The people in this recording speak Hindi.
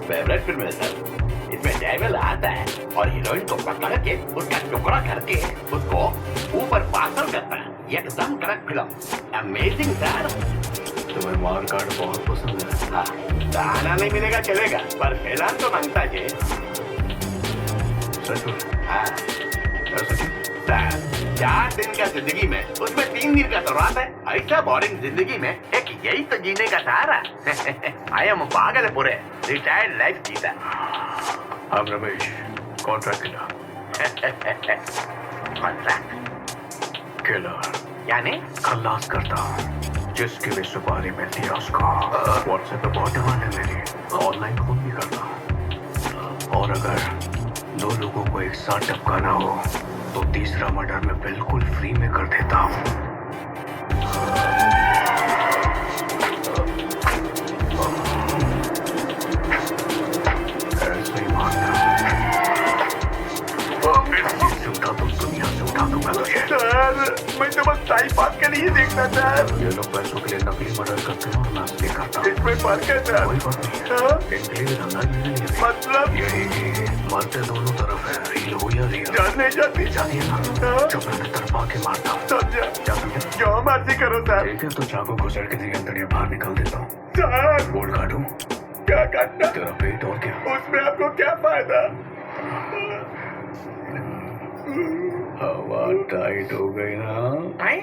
फेवरेट फिल्म है सर। इसमें डेविल आता है और हीरोइन को पकड़ के उसका टुकड़ा करके उसको ऊपर पार्सल करता है। एकदम करेक्ट फिल्म, अमेजिंग सर। तुम्हें मार काट बहुत पसंद है। हाँ, गाना नहीं मिलेगा चलेगा पर फिल्म तो मांगता है। सच में? हाँ ऐसा क्यों? सर, 4 दिन का जिंदगी में उसमें 3 दिन का तो रात है। ऐसा बोरिंग जिंदगी में एक यही तो जीने का सहारा। आई एम पागल है पूरे, रिटायर्ड लाइफ जीता। हम रमेश कॉन्ट्रैक्ट कॉन्ट्रैक्ट किलर यानी खल्लास करता हूँ। जिसकी भी सुपारी मिलती है उसको व्हाट्सएप पे बहुत डिमांड है मेरी। ऑनलाइन फोन भी करता हूँ और अगर 2 लोगों को एक साथ टपकाना हो तो तीसरा मर्डर मैं बिल्कुल फ्री में कर देता हूँ। ऐसे ही मारना। से उठा तो दुनिया से उठा दूंगा तुझे। सर, मैं तो बस टाइम पास के लिए देखना सर। ये लोग पैसों के लिए नकली मर्डर करते हैं और मैं असली करता हूँ। इसमें फर्क है सर। कोई बात नहीं, इनके लिए भी धंधा मिलने नहीं है। मतलब यही मरते दोनों तरफ है, रील हो या रियल। जान नहीं जाती जाती है ना, जब मैंने तरफा के मारता हूँ। समझा। क्या समझा? जो मर्जी करो सर। ठीक है तो चाकू घुसेड़ के तेरी अंतड़ियाँ बाहर निकाल देता हूँ। सर गोल्ड काटूं? क्या काटना? तेरा पेट और क्या? उसमें आपको क्या फायदा? हवा टाइट हो गई ना? आई